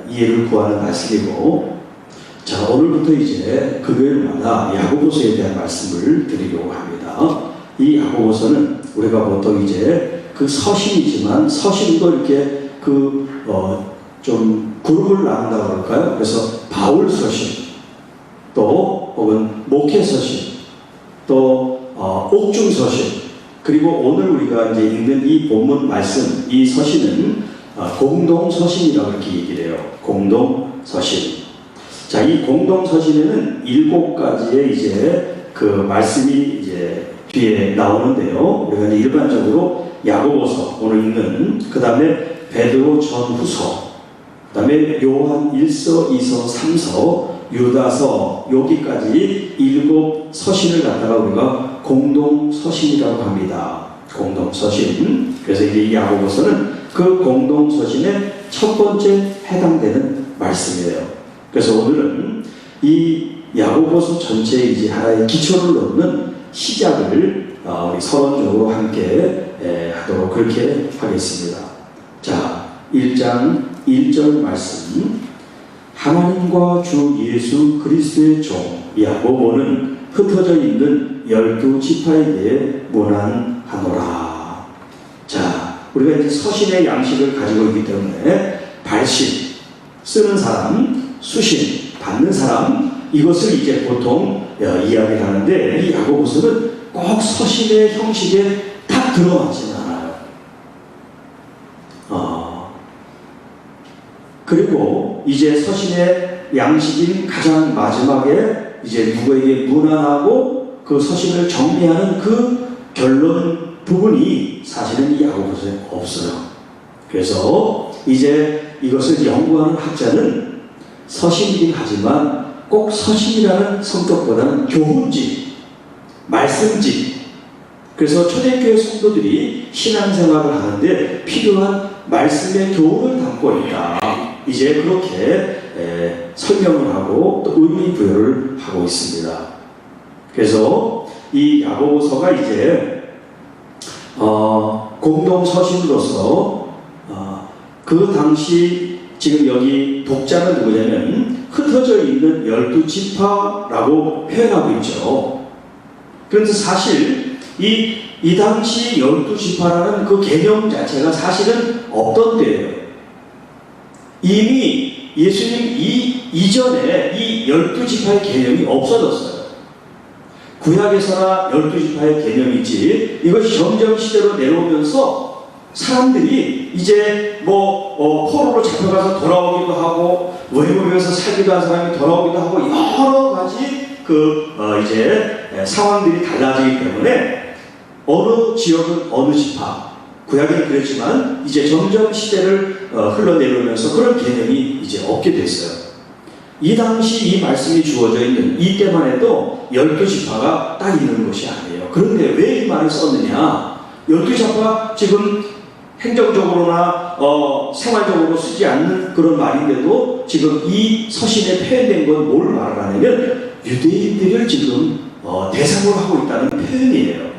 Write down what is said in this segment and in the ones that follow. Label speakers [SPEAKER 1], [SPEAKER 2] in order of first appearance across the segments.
[SPEAKER 1] 이해를 구하는 말씀이고, 자, 오늘부터 이제 금요일마다 야고보서에 대한 말씀을 드리려고 합니다. 이 야고보서는 우리가 보통 이제 그 서신이지만 서신도 이렇게 좀 그룹을 나눈다고 그럴까요? 그래서 바울 서신, 또 혹은 목회 서신, 또 옥중 서신, 그리고 오늘 우리가 이제 읽는 이 본문 말씀, 이 서신은 공동 서신이라고 이렇게 얘기를 해요. 공동 서신. 자, 이 공동 서신에는 7가지의 이제 그 말씀이 이제 뒤에 나오는데요. 우리가 이제 일반적으로 야고보서 오늘 읽는, 그 다음에 베드로 전후서, 그 다음에 요한 1서, 2서, 3서, 유다서, 여기까지 7 서신을 갖다가 우리가 공동 서신이라고 합니다. 공동 서신. 그래서 이제 이 야고보서는 그 공동 서신의 첫 번째 해당되는 말씀이에요. 그래서 오늘은 이 야고보서 전체에 이제 하나의 기초를 놓는 시작을 우리 서론적으로 함께 하도록 그렇게 하겠습니다. 자, 1장 1절 말씀. 하나님과 주 예수 그리스도의 종 야고보는 흩어져 있는 12지파에게 문안하노라. 자, 우리가 이제 서신의 양식을 가지고 있기 때문에 발신, 쓰는 사람, 수신, 받는 사람, 이것을 이제 보통 이야기를 하는데, 이 야고보서는 꼭 서신의 형식에 딱 들어가지는 않아요. 그리고 이제 서신의 양식인 가장 마지막에 이제 누구에게 문안하고 그 서신을 정리하는 그 결론 부분이 사실은 이 야고보서에 없어요. 그래서 이제 이것을 연구하는 학자는 서신이긴 하지만 꼭 서신이라는 성격보다는 교훈집, 말씀집. 그래서 초대교회 성도들이 신앙생활을 하는데 필요한 말씀의 교훈을 담고 있다. 이제 그렇게 설명을 하고 또 의미 부여를 하고 있습니다. 그래서 이 야고보서가 이제 공동 서신으로서 그 당시 지금 여기 독자는 누구냐면 흩어져 있는 12지파라고 표현하고 있죠. 그런데 사실 이 당시 12지파라는 그 개념 자체가 사실은 없던 때예요. 이미 예수님 이전에 이 12지파의 개념이 없어졌어요. 구약에서나 12지파의 개념이 있지, 이것이 점점 시대로 내려오면서 사람들이 이제 포로로 잡혀가서 돌아오기도 하고, 외국에서 살기도 한 사람이 돌아오기도 하고, 여러 가지 이제 상황들이 달라지기 때문에 어느 지역은 어느 지파, 구약에는 그랬지만 이제 점점 시대를 흘러내려오면서 그런 개념이 이제 없게 됐어요. 이 당시 이 말씀이 주어져 있는 이때만 해도 12지파가 딱 있는 것이 아니에요. 그런데 왜 이 말을 썼느냐? 12지파가 지금 행정적으로나 생활적으로 쓰지 않는 그런 말인데도 지금 이 서신에 표현된 건 뭘 말하냐면 유대인들을 지금 대상으로 하고 있다는 표현이에요.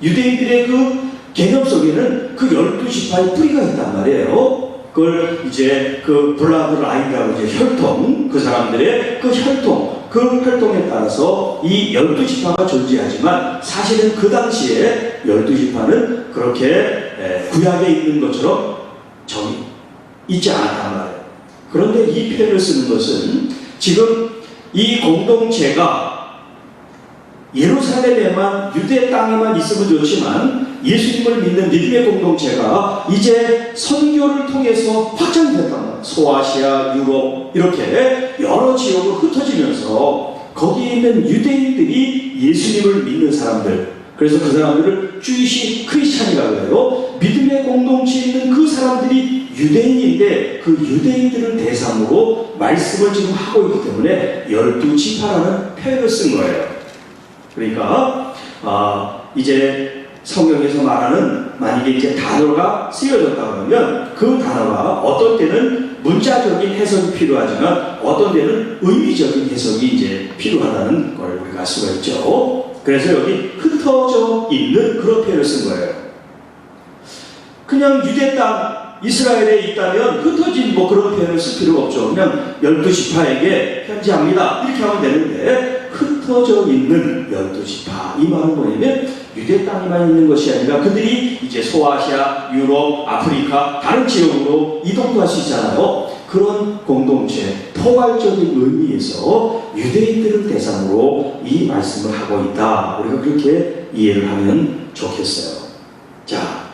[SPEAKER 1] 유대인들의 그 개념 속에는 그 12지파의 뿌리가 있단 말이에요. 그걸 이제 그 블라드 라인이라고 이제 혈통, 그 사람들의 그 혈통에 따라서 이 12지파가 존재하지만 사실은 그 당시에 12지파는 그렇게 구약에 있는 것처럼 정이 있지 않았단 말이에요. 그런데 이 표현을 쓰는 것은 지금 이 공동체가 예루살렘에만, 유대 땅에만 있으면 좋지만 예수님을 믿는 믿음의 공동체가 이제 선교를 통해서 확장이 됐단 말이에요. 소아시아, 유럽 이렇게 여러 지역으로 흩어지면서 거기에 있는 유대인들이 예수님을 믿는 사람들, 그래서 그 사람들을 주이시 크리스찬이라고 해요. 믿음의 공동체에 있는 그 사람들이 유대인인데 그 유대인들을 대상으로 말씀을 지금 하고 있기 때문에 12지파라는 표현을 쓴 거예요. 그러니까 이제 성경에서 말하는, 만약에 이제 단어가 쓰여졌다 그러면 그 단어가 어떤 때는 문자적인 해석이 필요하지만 어떤 때는 의미적인 해석이 이제 필요하다는 걸 우리가 알 수가 있죠. 그래서 여기 흩어져 있는 그런 표현을 쓴 거예요. 그냥 유대 땅, 이스라엘에 있다면 흩어진 뭐 그런 표현을 쓸 필요가 없죠. 그냥 12지파에게 편지합니다. 이렇게 하면 되는데 흩어져 있는 12지파. 이 말은 뭐냐면 유대 땅에만 있는 것이 아니라 그들이 이제 소아시아, 유럽, 아프리카 다른 지역으로 이동도 할 수 있잖아요. 그런 공동체, 포괄적인 의미에서 유대인들을 대상으로 이 말씀을 하고 있다. 우리가 그렇게 이해를 하면 좋겠어요. 자,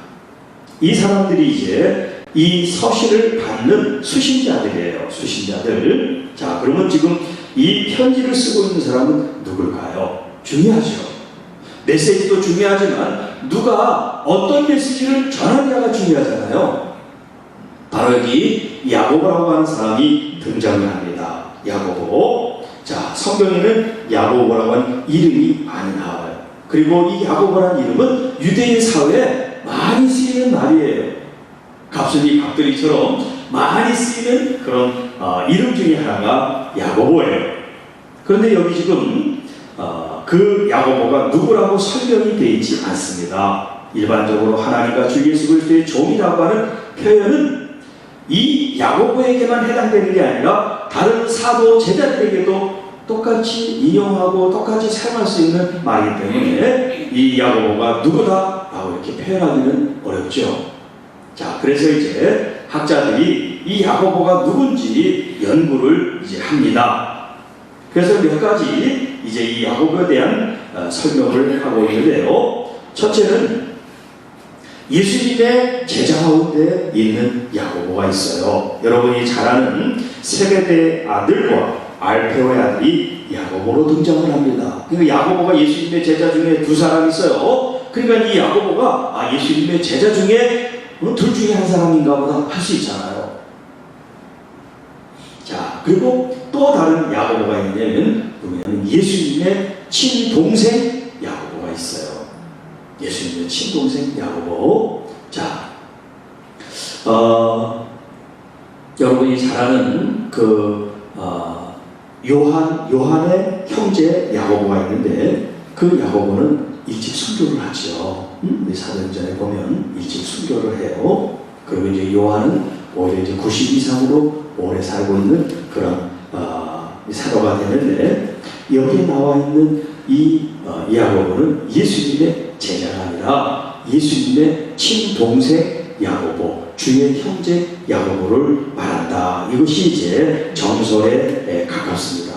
[SPEAKER 1] 이 사람들이 이제 이 서신을 받는 수신자들이에요. 수신자들. 자, 그러면 지금 이 편지를 쓰고 있는 사람은 누굴까요? 중요하죠. 메시지도 중요하지만 누가 어떤 메시지를 전하느냐가 중요하잖아요. 바로 여기 야고보라고 하는 사람이 등장을 합니다. 야고보. 자, 성경에는 야고보라고 하는 이름이 많이 나와요. 그리고 이 야고보라는 이름은 유대인 사회에 많이 쓰이는 말이에요. 갑순이 갑돌이처럼 많이 쓰이는 그런 이름 중에 하나가 야고보예요. 그런데 여기 지금 그 야고보가 누구라고 설명이 되어 있지 않습니다. 일반적으로 하나님과 주 예수 그리스도의 종이라고 하는 표현은 이 야고보에게만 해당되는 게 아니라 다른 사도 제자들에게도 똑같이 인용하고 똑같이 사용할 수 있는 말이기 때문에 이 야고보가 누구다라고 이렇게 표현하기는 어렵죠. 자, 그래서 이제 학자들이 이 야고보가 누군지 연구를 이제 합니다. 그래서 몇 가지 이제 이 야고보에 대한 설명을 하고 있는데요. 첫째는 예수님의 제자 가운데 있는 야고보가 있어요. 여러분이 잘 아는 세베대 아들과 알페오의 아들이 야고보로 등장을 합니다. 그러니까 야고보가 예수님의 제자 중에 두 사람이 있어요. 그러니까 이 야고보가 예수님의 제자 중에 둘 중에 한 사람인가 보다 할 수 있잖아요. 자, 그리고 또 다른 야고보가 있냐면 예수님의 친동생 야고보가 있어요. 예수님의 친동생 야고보. 자, 여러분이 잘 아는 요한의 형제 야고보가 있는데 그 야고보는 일찍 순교를 하죠. 우리 사도행전에 보면 일찍 순교를 해요. 그리고 이제 요한은 오히려 이제 90 이상으로 오래 살고 있는 그런 사도가 되는데 여기에 나와 있는 이 야고보는 예수님의 제자가 아니라 예수님의 친동생 야고보, 주의 형제 야고보를 말한다. 이것이 이제 정설에 가깝습니다.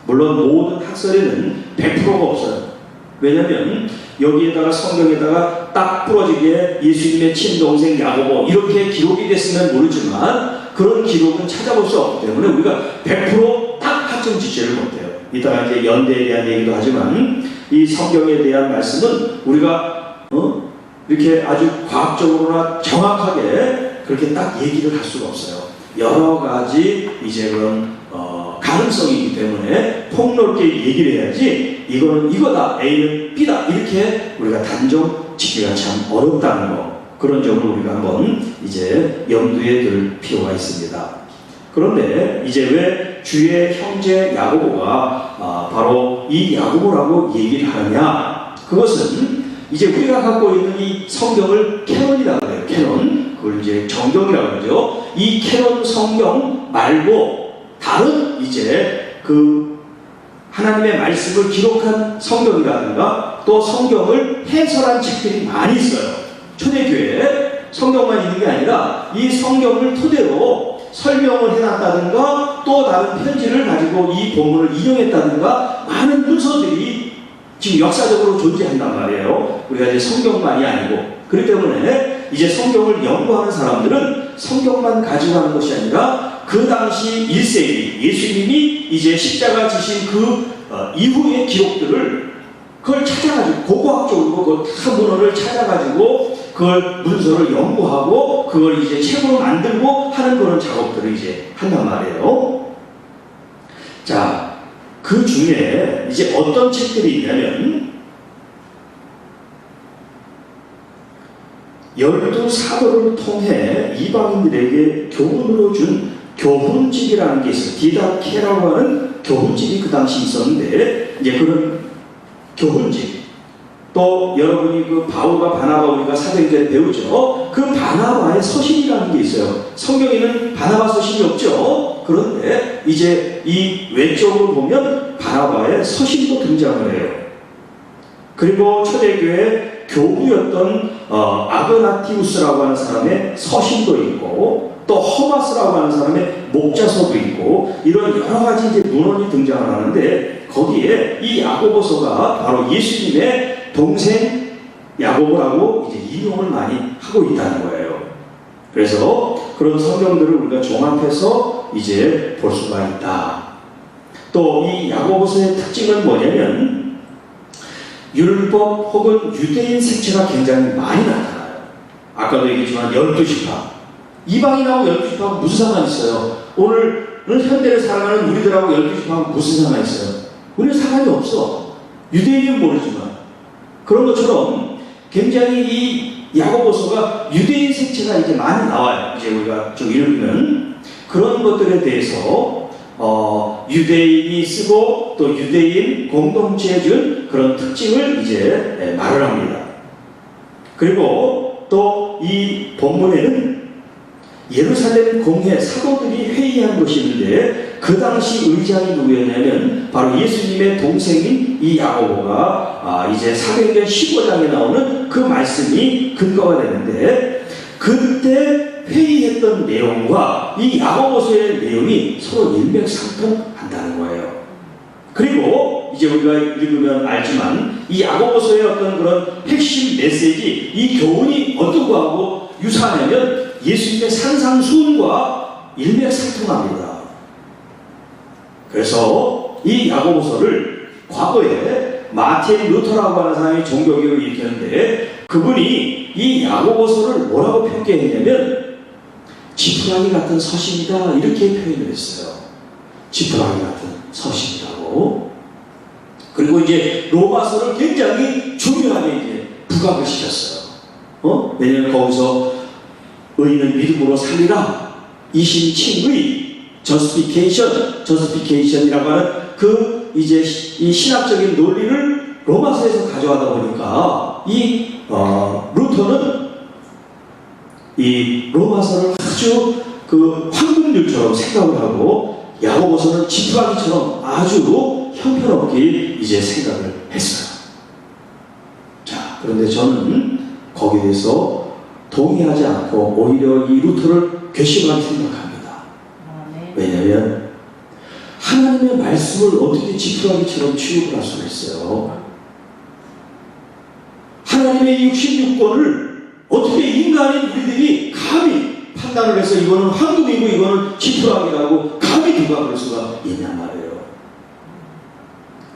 [SPEAKER 1] 물론 모든 학설에는 100%가 없어요. 왜냐하면 여기에다가 성경에다가 딱 부러지게 예수님의 친동생 야고보 이렇게 기록이 됐으면 모르지만 그런 기록은 찾아볼 수 없기 때문에 우리가 100% 딱 확정 지지를 못해요. 이따가 이제 연대에 대한 얘기도 하지만 이 성경에 대한 말씀은 우리가 이렇게 아주 과학적으로나 정확하게 그렇게 딱 얘기를 할 수가 없어요. 여러 가지 이제 그런 가능성이기 때문에 폭넓게 얘기를 해야지 이거는 이거다, A는 B다 이렇게 우리가 단정 짓기가 참 어렵다는 거, 그런 점을 우리가 한번 이제 염두에 둘 필요가 있습니다. 그런데 이제 왜 주의 형제 야고보가 바로 이 야고보라고 얘기를 하느냐, 그것은 이제 우리가 갖고 있는 이 성경을 캐논이라고 해요. 캐논, 그걸 이제 정경이라고 그러죠. 이 캐논 성경 말고 다른 이제 하나님의 말씀을 기록한 성경이라든가 또 성경을 해설한 책들이 많이 있어요. 초대교회에 성경만 있는 게 아니라 이 성경을 토대로 설명을 해놨다든가 또 다른 편지를 가지고 이 본문을 인용했다든가 많은 문서들이 지금 역사적으로 존재한단 말이에요. 우리가 이제 성경만이 아니고. 그렇기 때문에 이제 성경을 연구하는 사람들은 성경만 가지고 하는 것이 아니라 그 당시 1세기 예수님이 이제 십자가 지신 이후의 기록들을 그걸 찾아가지고 고고학적으로 그 큰 문헌을 찾아가지고 그걸 문서를 연구하고 그걸 이제 책으로 만들고 하는 그런 작업들을 이제 한단 말이에요. 자, 그 중에 이제 어떤 책들이 있냐면 12사도를 통해 이방인들에게 교훈으로 준 교훈집이라는 게 있어요. 디다케라고 하는 교훈집이 그 당시 있었는데 이제 그런 교훈집, 또 여러분이 그 바울과 바나바 우리가 사도행전에 배우죠. 그 바나바의 서신이라는 게 있어요. 성경에는 바나바 서신이 없죠. 그런데 이제 이 외적으로 보면 바나바의 서신도 등장을 해요. 그리고 초대교회 교부였던 아그나티우스라고 하는 사람의 서신도 있고, 또 허마스라고 하는 사람의 목자서도 있고, 이런 여러 가지 이제 문헌이 등장을 하는데, 거기에 이 야고보서가 바로 예수님의 동생 야고보라고 이제 인용을 많이 하고 있다는 거예요. 그래서 그런 성경들을 우리가 종합해서 이제 볼 수가 있다. 또 이 야고보서의 특징은 뭐냐면, 율법 혹은 유대인 색채가 굉장히 많이 나타나요. 아까도 얘기했지만 12지파. 이방인하고 12지파하고 무슨 상관이 있어요? 오늘 현대를 살아가는 우리들하고 12지파하고 무슨 상관이 있어요? 우리는 상관이 없어. 유대인은 모르지만. 그런 것처럼 굉장히 이 야고보서가 유대인 색채가 이제 많이 나와요. 이제 우리가 좀 읽으면 그런 것들에 대해서 유대인이 쓰고 또 유대인 공동체에 준 그런 특징을 이제 말을 합니다. 그리고 또 이 본문에는 예루살렘 공회 사도들이 회의한 것이 있는데, 그 당시 의장이 누구였냐면 바로 예수님의 동생인 이 야고보가 이제 사도행전 15장에 나오는 그 말씀이 근거가 되는데, 그때 회의했던 내용과 이 야고보서의 내용이 서로 일맥상통한다는 거예요. 그리고 이제 우리가 읽으면 알지만 이 야고보서의 어떤 그런 핵심 메시지, 이 교훈이 어떻고 하고 유사하냐면 예수님의 산상수훈과 일맥상통합니다. 그래서 이 야고보서를 과거에 마틴 루터라고 하는 사람이 종교개혁을 일으켰는데, 그분이 이 야고보서를 뭐라고 평가했냐면 지푸라기 같은 서신이다, 이렇게 표현을 했어요. 지푸라기 같은 서신이라고. 그리고 이제 로마서를 굉장히 중요하게 이제 부각을 시켰어요. 왜냐하면 거기서 의인은 믿음으로 살리라, 이신칭의, 저스피케이션이라고 하는 그 이제 이 신학적인 논리를 로마서에서 가져가다 보니까 이 루터는 이 로마서를 아주 그 황금률처럼 생각을 하고, 야고보서는 지푸라기처럼 아주 형편없게 이제 생각을 했어요. 자, 그런데 저는 거기에 대해서 동의하지 않고 오히려 이 루터를 괘씸하게 생각합니다. 왜냐하면 하나님의 말씀을 어떻게 지푸라기처럼 취급을 할 수가 있어요? 하나님의 66권을 어떻게 인간인 우리들이 감히 판단을 해서 이거는 황금이고 이거는 지푸라기라고 감히 누가 그럴 수가 있냔 말이에요.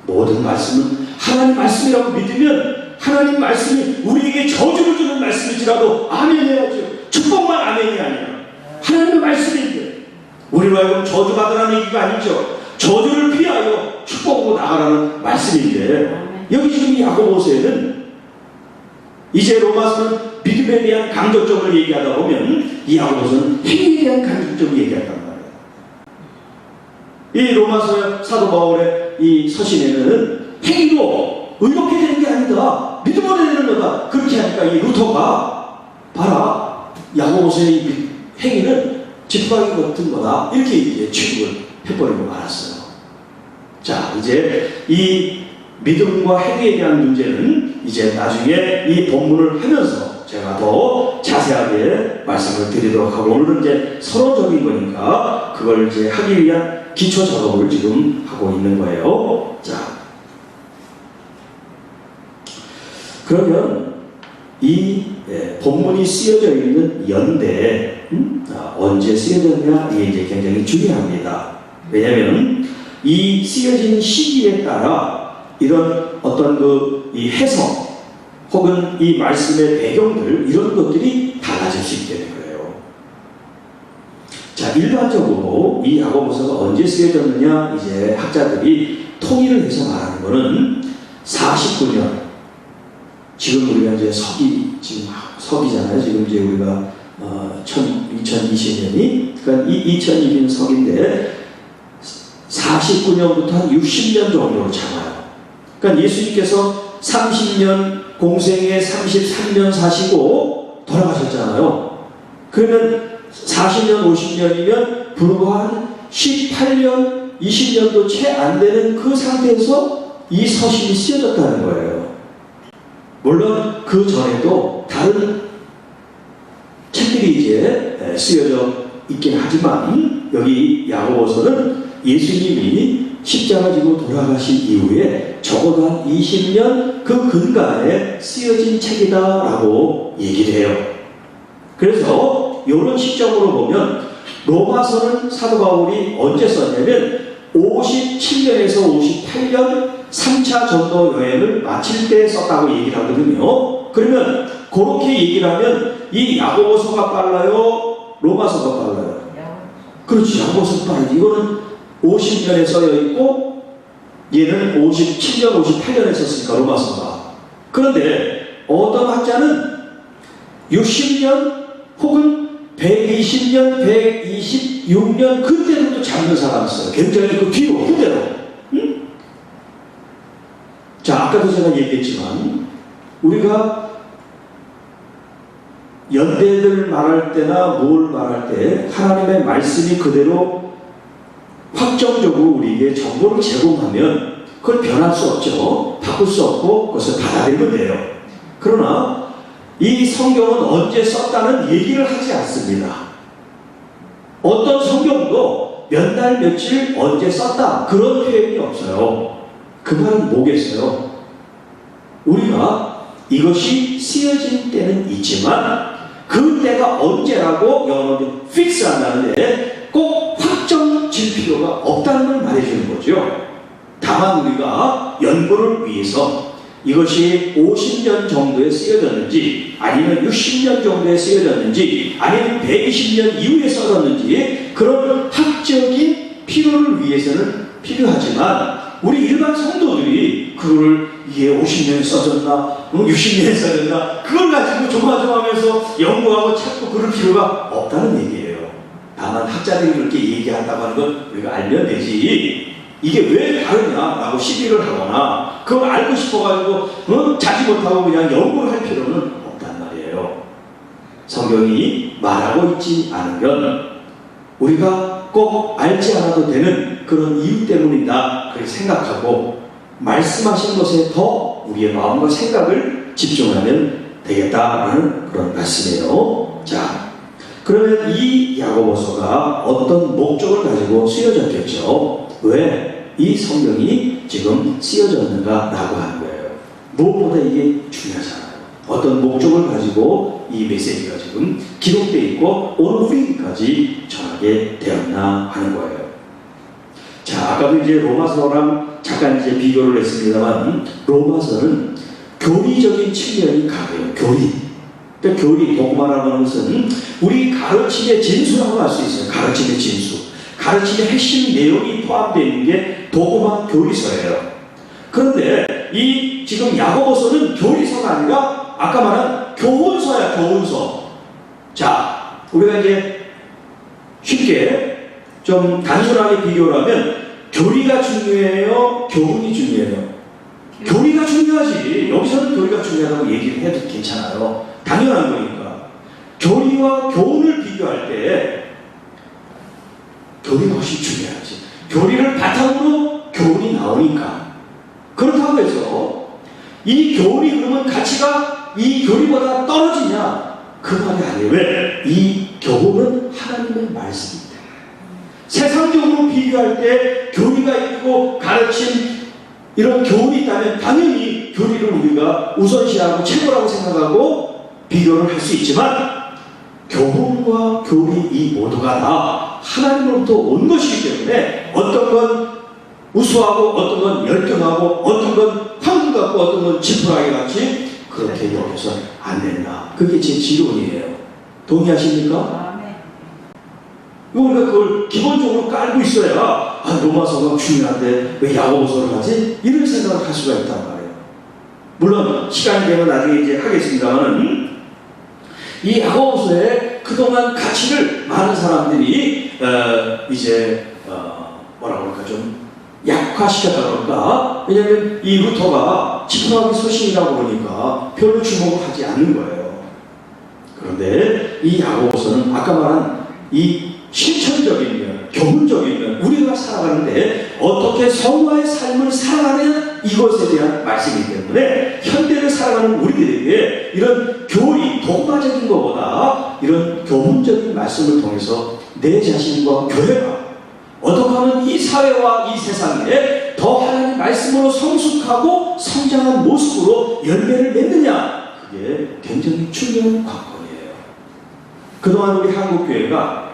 [SPEAKER 1] 모든 말씀은 하나님 말씀이라고 믿으면 하나님 말씀이 우리에게 저주를 주는 말씀일지라도 아멘 해야죠. 축복만 아멘이 아니라 하나님의 말씀인데, 우리로 하여금 저주받으라는 얘기가 아니죠. 저주를 피하여 축복으로 나가라는 말씀인데, 여기 지금 이 야고보서에는 이제 로마서는 믿음에 대한 강조점을 얘기하다 보면 이 야고보서는 행위에 대한 강조점을 얘기한단 말이에요. 이 로마서 사도 바울의 이 서신에는 행위로 의롭게 되는 게 아니다, 믿음으로 되는 거다, 그렇게 하니까 이 루터가 봐라, 야고보서의 이 행위는 지푸라기 같은 거다, 이렇게 이제 취급을 해버리고 말았어요. 자, 이제 이 믿음과 행위에 대한 문제는 이제 나중에 이 본문을 하면서 제가 더 자세하게 말씀을 드리도록 하고, 오늘은 이제 서론적인 거니까 그걸 이제 하기 위한 기초 작업을 지금 하고 있는 거예요. 자, 그러면 이 본문이 쓰여져 있는 연대, 언제 쓰여졌냐, 이게 이제 굉장히 중요합니다. 왜냐하면 이 쓰여진 시기에 따라 이런 어떤 이 해석 혹은 이 말씀의 배경들, 이런 것들이 달라질 수 있게 되는 거예요. 자, 일반적으로 이 야고보서가 언제 쓰여졌느냐, 이제 학자들이 통일을 해서 말하는 것은 49년, 지금 우리가 이제 서기잖아요. 지금 이제 우리가 2020년이, 그러니까 이 2020년 서기인데 49년부터 한 60년 정도로 잡아요. 그러니까 예수님께서 30년 공생에 33년 사시고 돌아가셨잖아요. 그러면 40년, 50년이면 불과 한 18년, 20년도 채 안 되는 그 상태에서 이 서신이 쓰여졌다는 거예요. 물론 그 전에도 다른 책들이 이제 쓰여져 있긴 하지만 여기 야고보서는 예수님이 십자가 지고 돌아가신 이후에 적어도 한 20년 그 근간에 쓰여진 책이다라고 얘기를 해요. 그래서 이런 시점으로 보면 로마서는 사도 바울이 언제 썼냐면 57년에서 58년 3차 전도 여행을 마칠 때 썼다고 얘기를 하거든요. 그러면 그렇게 얘기를 하면 이 야고보서가 빨라요? 로마서가 빨라요? 그렇지, 야고보서가 빠르지. 이거는 50년에 써여 있고 얘는 57년, 58년에 썼으니까 로마서가. 그런데 어떤 학자는 60년 혹은 120년, 126년 그때부터 잡는 사람이 있어요. 굉장히 그 뒤로, 후대로. 응? 자, 아까도 제가 얘기했지만 우리가 연대들 말할 때나 뭘 말할 때 하나님의 말씀이 그대로 확정적으로 우리에게 정보를 제공하면 그걸 변할 수 없죠. 바꿀 수 없고 그것을 받아들이면 돼요. 그러나 이 성경은 언제 썼다는 얘기를 하지 않습니다. 어떤 성경도 몇 날 며칠 언제 썼다 그런 표현이 없어요. 그 말은 뭐겠어요? 우리가 이것이 쓰여진 때는 있지만 그 때가 언제라고 영어로 fix 한다는데 꼭 확정질 필요가 없다는 걸 말해주는 거죠. 다만 우리가 연구를 위해서 이것이 50년 정도에 쓰여졌는지 아니면 60년 정도에 쓰여졌는지 아니면 120년 이후에 써졌는지 그런 학적인 필요를 위해서는 필요하지만 우리 일반 성도들이 그걸 이게 50년에 써졌나 60년에 써졌나 그걸 가지고 조마조마하면서 연구하고 찾고 그럴 필요가 없다는 얘기예요. 다만 학자들이 그렇게 얘기한다고 하는 건 우리가 알면 되지 이게 왜 다르냐라고 시비를 하거나 그걸 알고 싶어가지고 자지 못하고 그냥 연구를 할 필요는 없단 말이에요. 성경이 말하고 있지 않으면 우리가 꼭 알지 않아도 되는 그런 이유 때문이다 그렇게 생각하고 말씀하신 것에 더 우리의 마음과 생각을 집중하면 되겠다라는 그런 말씀이에요. 자, 그러면 이 야고보서가 어떤 목적을 가지고 쓰여졌겠죠? 왜 이 성경이 지금 쓰여졌는가라고 하는 거예요. 무엇보다 이게 중요하잖아요. 어떤 목적을 가지고 이 메시지가 지금 기록되어 있고 오늘 우리까지 전하게 되었나 하는 거예요. 자, 아까도 이제 로마서랑 잠깐 이제 비교를 했습니다만 로마서는 교리적인 측면이 강해요. 교리. 그러니까 교리, 도구마라고 하는 것은 우리 가르침의 진수라고 할 수 있어요. 가르침의 진수. 가르침의 핵심 내용이 포함되어 있는 게 도구마 교리서예요. 그런데 이 지금 야고보서는 교리서가 아니라 아까 말한 교훈서야, 교훈서. 자, 우리가 이제 쉽게 좀 단순하게 비교를 하면 교리가 중요해요? 교훈이 중요해요? 교리가 중요하지. 여기서는 교리가 중요하다고 얘기를 해도 괜찮아요. 당연한 거니까. 교리와 교훈을 비교할 때 교리가 훨씬 중요하지. 교리를 바탕으로 교훈이 나오니까. 그렇다고 해서 이 교훈이 그러면 가치가 이 교리보다 떨어지냐? 그 말이 아니에요. 왜? 이 교훈은 하나님의 말씀입니다. 세상적으로 비교할 때 교리가 있고 가르침 이런 교훈이 있다면 당연히 교리를 우리가 우선시하고 최고라고 생각하고 비교를 할 수 있지만 교훈과 교리 이 모두가 다 하나님으로부터 온 것이기 때문에 어떤 건 우수하고 어떤 건 열등하고 어떤 건 황금 같고 어떤 건 지푸라기 같이 그렇게 여겨서 안 된다. 그게 제 지론이에요. 동의하십니까? 우리가 그걸 기본적으로 깔고 있어야 로마서가 중요한데 왜 야고보서를 하지? 이런 생각을 할 수가 있단 말이에요. 물론 시간이 되면 나중에 이제 하겠습니다만 이 야고보서의 그동안 가치를 많은 사람들이 이제 뭐라 그럴까 좀 약화시켰다 그럴까? 왜냐하면 이 루터가 지푸라기 서신이라고 그러니까 별로 주목을 하지 않는 거예요. 그런데 이 야고보서는 아까 말한 이 실천적인 면, 교훈적인 면, 우리가 살아가는데 어떻게 성화의 삶을 살아가는 이것에 대한 말씀이기 때문에 현대를 살아가는 우리들에게 이런 교리, 독과적인 것보다 이런 교훈적인 말씀을 통해서 내 자신과 교회가 어떻게 하면 이 사회와 이 세상에 더 하나님 말씀으로 성숙하고 성장한 모습으로 열매를 맺느냐, 그게 굉장히 중요한 관건이에요. 그동안 우리 한국교회가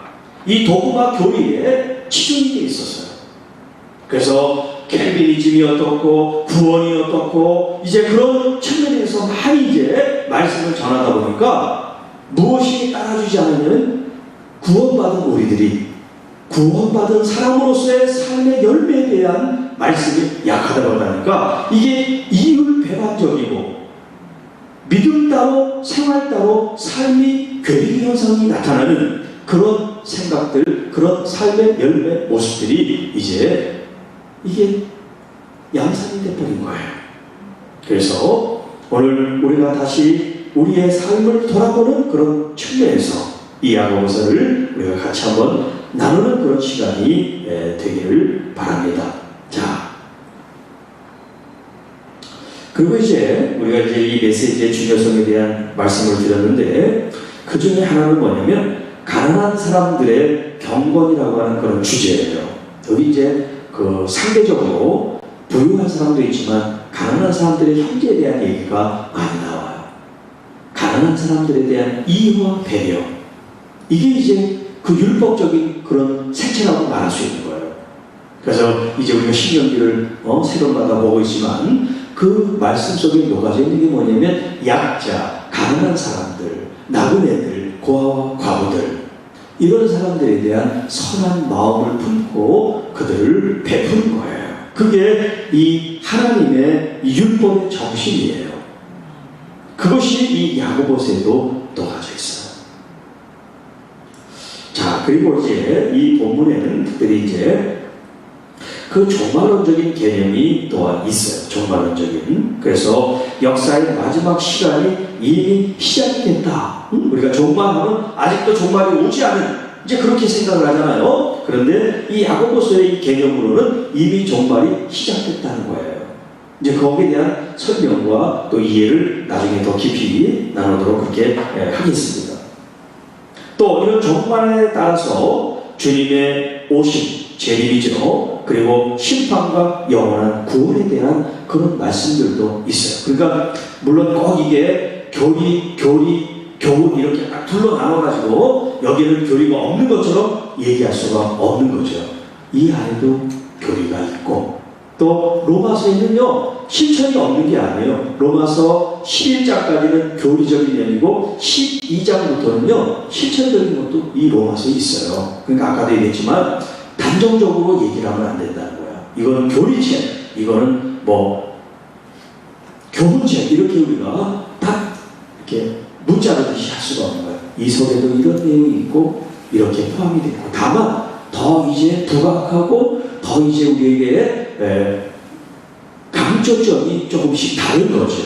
[SPEAKER 1] 이 도구마 교리에 치중이 돼 있었어요. 그래서 캘비니즘이 어떻고 구원이 어떻고 이제 그런 측면에서 많이 이제 말씀을 전하다 보니까 무엇이 따라주지 않으면 구원받은 우리들이 구원받은 사람으로서의 삶의 열매에 대한 말씀이 약하다 보니까 이게 이율배반적이고 믿음 따로 생활 따로 삶이 괴리 현상이 나타나는 그런 생각들, 그런 삶의 열매 모습들이 이제 이게 양산이 돼버린 거예요. 그래서 오늘 우리가 다시 우리의 삶을 돌아보는 그런 측면에서 이 야고보서를 우리가 같이 한번 나누는 그런 시간이 되기를 바랍니다. 자, 그리고 이제 우리가 이제 이 메시지의 중요성에 대한 말씀을 드렸는데 그 중에 하나는 뭐냐면 가난한 사람들의 경건이라고 하는 그런 주제예요. 여기 이제 그 상대적으로 부유한 사람도 있지만 가난한 사람들의 형제에 대한 얘기가 많이 나와요. 가난한 사람들에 대한 이해와 배려, 이게 이제 그 율법적인 그런 색채라고 말할 수 있는 거예요. 그래서 이제 우리가 신명기를 세번마다 보고 있지만 그 말씀 속에 녹아져 있는 게 뭐냐면 약자, 가난한 사람들, 나그네들, 고아와 과부들, 이런 사람들에 대한 선한 마음을 품고 그들을 베푸는 거예요. 그게 이 하나님의 율법의 정신이에요. 그것이 이 야고보서에도 녹아져 있어요. 자, 그리고 이제 이 본문에는 특별히 이제 그 종말론적인 개념이 또한 있어요. 종말론적인. 그래서 역사의 마지막 시간이 이미 시작됐다. 우리가 종말하면 아직도 종말이 오지 않은, 이제 그렇게 생각을 하잖아요. 그런데 이 야고보서의 이 개념으로는 이미 종말이 시작됐다는 거예요. 이제 거기에 대한 설명과 또 이해를 나중에 더 깊이 나누도록 그렇게 하겠습니다. 또 이런 종말에 따라서 주님의 오심, 재림이죠. 그리고 심판과 영원한 구원에 대한 그런 말씀들도 있어요. 그러니까 물론 꼭 이게 교훈 이렇게 딱 둘러 나눠가지고 여기는 교리가 없는 것처럼 얘기할 수가 없는 거죠. 이 안에도 교리가 있고, 또 로마서에는요 실천이 없는 게 아니에요. 로마서 11장까지는 교리적인 면이고 12장부터는요 실천적인 것도 이 로마서에 있어요. 그러니까 아까도 얘기했지만 단정적으로 얘기를 하면 안 된다는 거야. 이거는 교리책, 이거는 뭐 교훈책, 이렇게 우리가 딱 이렇게 문자르듯이 할 수가 없는 거예요. 이 속에도 이런 내용이 있고 이렇게 포함이 되고, 다만 더 이제 부각하고 더 이제 우리에게 강조점이 조금씩 다른 거죠.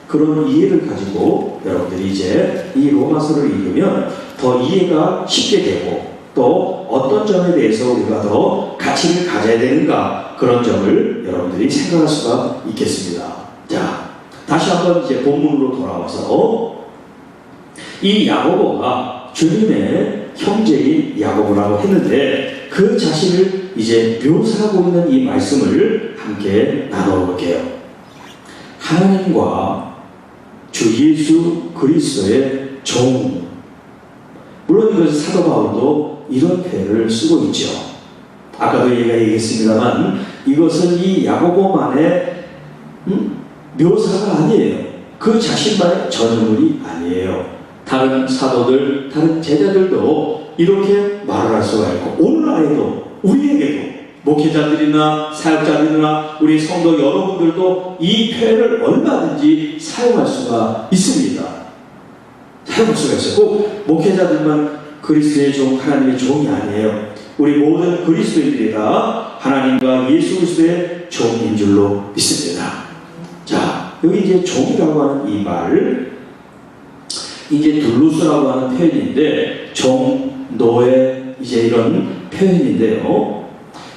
[SPEAKER 1] 그런 이해를 가지고 여러분들이 이제 이 로마서를 읽으면 더 이해가 쉽게 되고, 또 어떤 점에 대해서 우리가 더 가치를 가져야 되는가, 그런 점을 여러분들이 생각할 수가 있겠습니다. 자, 다시 한번 이제 본문으로 돌아와서 이 야고보가 주님의 형제인 야고보라고 했는데 그 자신을 이제 묘사하고 있는 이 말씀을 함께 나눠볼게요. 하나님과 주 예수 그리스도의 종. 물론 이것은 사도 바울도 이런 표현을 쓰고 있죠. 아까도 얘기했습니다만 이것은 이 야고보만의 묘사가 아니에요. 그 자신만의 전유물이 아니에요. 다른 사도들, 다른 제자들도 이렇게 말을 할 수가 있고, 오늘날에도 우리에게도 목회자들이나 사역자들이나 우리 성도 여러분들도 이 표현을 얼마든지 사용할 수가 있습니다. 사용할 수가 있어요. 꼭 목회자들만 그리스도의 종, 하나님의 종이 아니에요. 우리 모든 그리스도인들이 다 하나님과 예수 그리스도의 종인 줄로 믿습니다. 자, 여기 이제 종이라고 하는 이 말, 이제 둘루스라고 하는 표현인데, 종, 노예, 이제 이런 표현인데요.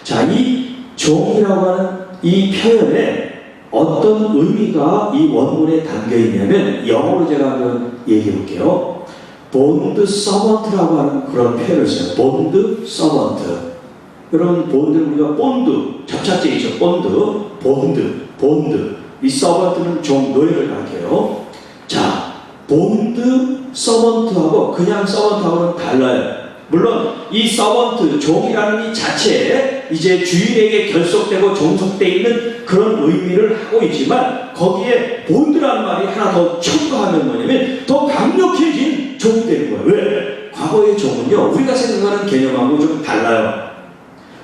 [SPEAKER 1] 자, 이 종이라고 하는 이 표현에 어떤 의미가 이 원문에 담겨 있냐면, 영어로 제가 한번 얘기해 볼게요. 본드 서번트라고 하는 그런 표현을 써요. 본드 서번트. 여러분, 본드, 우리가 본드, 접착제 있죠. 본드. 이 서번트는 종, 노예를 가리켜요. 자, 본드 서번트하고 그냥 서번트하고는 달라요. 물론 이 서번트, 종이라는 이 자체에 이제 주인에게 결속되고 종속되어 있는 그런 의미를 하고 있지만, 거기에 본드라는 말이 하나 더 첨가하면 뭐냐면 더 강력해진 종이 되는 거예요. 왜? 과거의 종은요, 우리가 생각하는 개념하고 좀 달라요.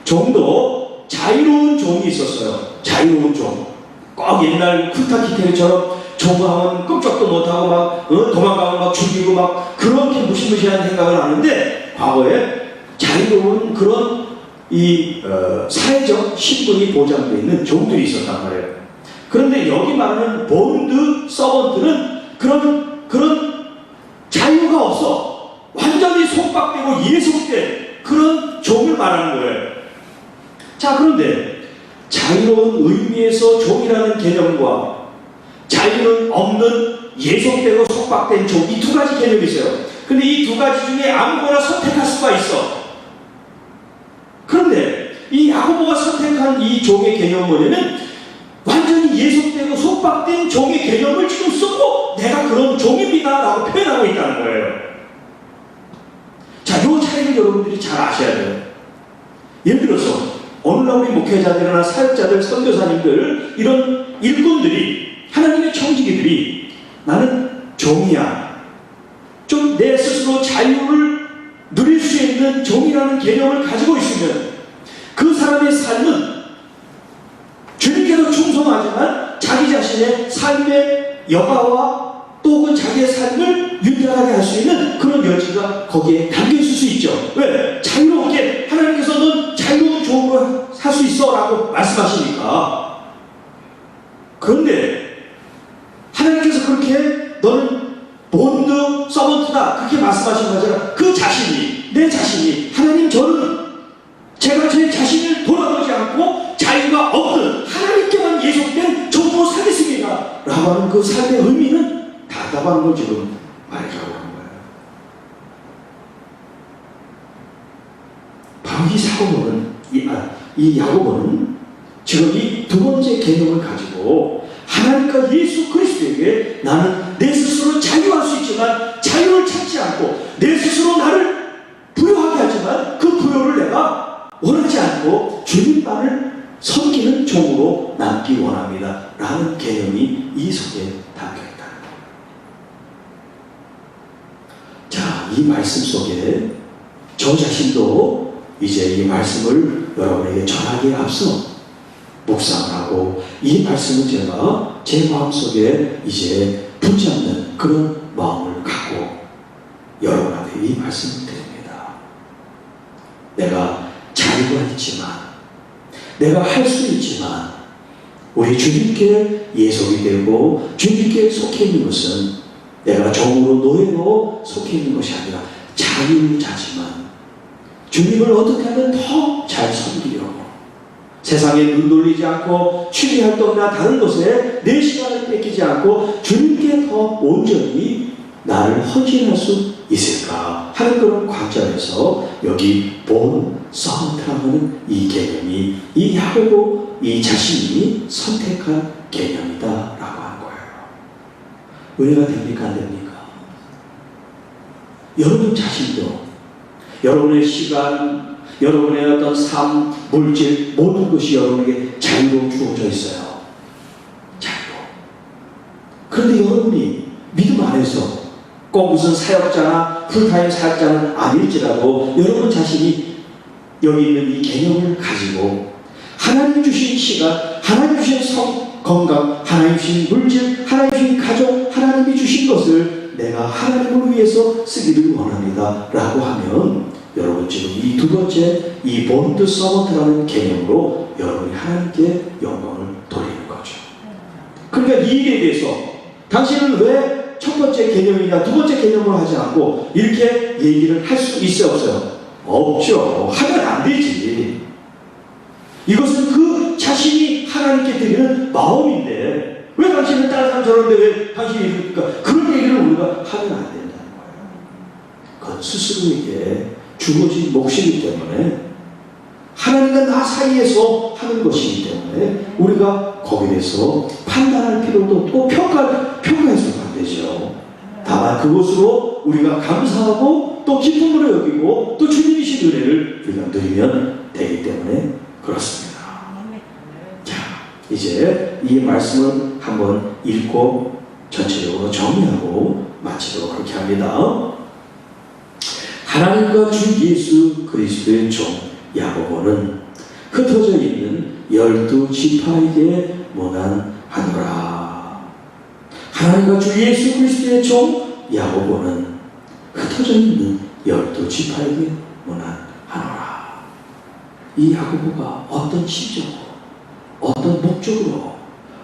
[SPEAKER 1] 종도 자유로운 종이 있었어요. 자유로운 종. 꼭 옛날 쿤타키테르처럼 종하면 끔찍도 못하고 막 도망가고 막 죽이고 막 그렇게 무시무시한 생각을 하는데, 과거에 자유로운 그런 이 사회적 신분이 보장되어 있는 종들이 있었단 말이에요. 그런데 여기 말하는 본드 서번트는 그런 자유가 없어. 완전히 속박되고 예속된 그런 종을 말하는 거예요. 자, 그런데 자유로운 의미에서 종이라는 개념과 자유는 없는 예속되고 속박된 종, 이 두 가지 개념이 있어요. 근데 이 두 가지 중에 아무거나 선택할 수가 있어. 그런데 이 야고보가 선택한 이 종의 개념은 뭐냐면 완전히 예속되고 속박된 종의 개념을 지금 쓰고 내가 그런 종입니다 라고 표현하고 있다는 거예요. 자, 이 차이를 여러분들이 잘 아셔야 돼요. 예를 들어서 오늘날 우리 목회자들이나 사역자들, 선교사님들, 이런 일꾼들이, 하나님의 청지기들이 나는 종이야, 좀 내 스스로 자유를 누릴 수 있는 종이라는 개념을 가지고 있으면 그 사람의 삶은 주님께도 충성하지만 자기 자신의 삶의 여가와 또 그 자기의 삶을 윤택하게 할 수 있는 그런 여지가 거기에 담겨 있을 수 있죠. 왜? 자유롭게 하나님께서 넌 자유로운 종으로 살 수 있어 라고 말씀하시니까. 그런데 하나님께서 그렇게 너는 본드 서번트다 그렇게 말씀하신 거잖아. 그 자신이, 내 자신이, 하나님 저는 제가 제 자신을 돌아보지 않고 자유가 없는 하나님께만 예속된 종으로 살겠습니다 라고 하는 그 삶의 의미는 답답한 걸 지금 말해주고 하는 거예요. 바로 이 사고는, 이 야고보는 지금 이 두 번째 개념을 가지고 하나님과 예수 그리스도에게 나는 내 스스로 자유할 수 있지만 자유를 찾지 않고 내 스스로 나를 부요하게 하지만 그 부요를 내가 원하지 않고 주님만을 섬기는 종으로 남기 원합니다 라는 개념이 이 속에 담겨 있다는 거예요. 자, 이 말씀 속에 저 자신도 이제 이 말씀을 여러분에게 전하기에 앞서 묵상을 하고 이 말씀을 제가 제 마음속에 이제 붙잡는 그런 마음을 갖고 여러분한테 이 말씀을 드립니다. 내가 자유가 있지만, 내가 할 수 있지만 우리 주님께 예속이 되고 주님께 속해 있는 것은 내가 종으로 노예로 속해 있는 것이 아니라 자유자지만 주님을 어떻게 하면 더 잘 섬기려고 세상에 눈 돌리지 않고 취미활동이나 다른 것에 내 시간을 뺏기지 않고 주님께 더 온전히 나를 헌신할 수 있을까 하는 그런 관점에서 여기 본 서번트라는 이 개념이 이 야고보 이 자신이 선택한 개념이다 라고 하는 거예요. 은혜가 됩니까 안 됩니까? 여러분 자신도 여러분의 시간, 여러분의 어떤 삶, 물질 모든 것이 여러분에게 자유로 주어져 있어요. 자유로. 그런데 여러분이 믿음 안에서 꼭 무슨 사역자나 풀타임 사역자는 아닐지라도 여러분 자신이 여기 있는 이 개념을 가지고 하나님 주신 시간, 하나님 주신 건강, 하나님 주신 물질, 하나님 주신 가족, 하나님이 주신 것을 내가 하나님을 위해서 쓰기를 원합니다 라고 하면 여러분 지금 이 두 번째 이 본드 서번트라는 개념으로 여러분이 하나님께 영광을 돌리는 거죠. 그러니까 이 일에 대해서 당신은 왜 첫 번째 개념이냐 두 번째 개념을 하지 않고 이렇게 얘기를 할 수 있어요 없어요? 없죠. 하면 안 되지. 이것은 그 자신이 하나님께 드리는 마음인데 왜 당신은 다른 사람 저런데 왜 당신이 이러니까 그런 얘기를 우리가 하면 안 된다는 거예요. 그건 스스로에게 주어진 몫이기 때문에 하나님과 나 사이에서 하는 것이기 때문에 우리가 거기에 대해서 판단할 필요도 또 평가해서는 안 되죠. 다만 그것으로 우리가 감사하고 또 기쁨으로 여기고 또 주님이신 은혜를 우리가 누리면 되기 때문에 그렇습니다. 자, 이제 이 말씀을 한번 읽고 전체적으로 정리하고 마치도록 그렇게 합니다. 하나님과 주 예수 그리스도의 종 야고보는 흩어져 있는 12지파에게 문안하노라. 하나님과 주 예수 그리스도의 종 야고보는 흩어져 있는 12지파에게 문안하노라. 이 야고보가 어떤 심정으로, 어떤 목적으로,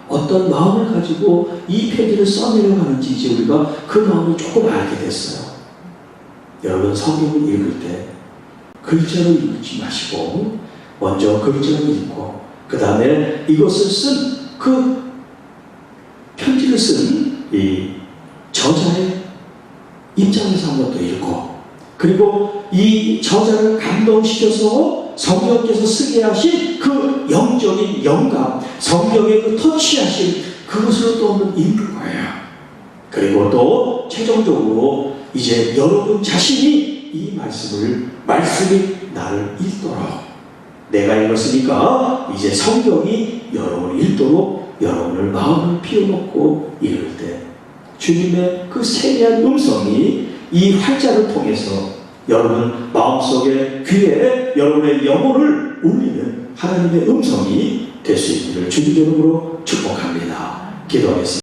[SPEAKER 1] 어떤 마음을 가지고 이 편지를 써내려가는지 이제 우리가 그 마음을 조금 알게 됐어요. 여러분 성경을 읽을 때 글자로 읽지 마시고 먼저 글자를 읽고 그 다음에 이것을 쓴 그 편지를 쓴 이 저자의 입장에서 한번 더 읽고 그리고 이 저자를 감동시켜서 성령께서 쓰게 하신 그 영적인 영감 성경의 그 터치하신 그것을 또 한번 읽는 거예요. 그리고 또 최종적으로 이제 여러분 자신이 이 말씀이 나를 읽도록 내가 읽었으니까 이제 성경이 여러분을 읽도록 여러분을 마음을 피워놓고 읽을 때 주님의 그 세미한 음성이 이 활자를 통해서 여러분 마음속에 귀에 여러분의 영혼을 울리는 하나님의 음성이 될 수 있기를 주님 이름으로 축복합니다. 기도하겠습니다.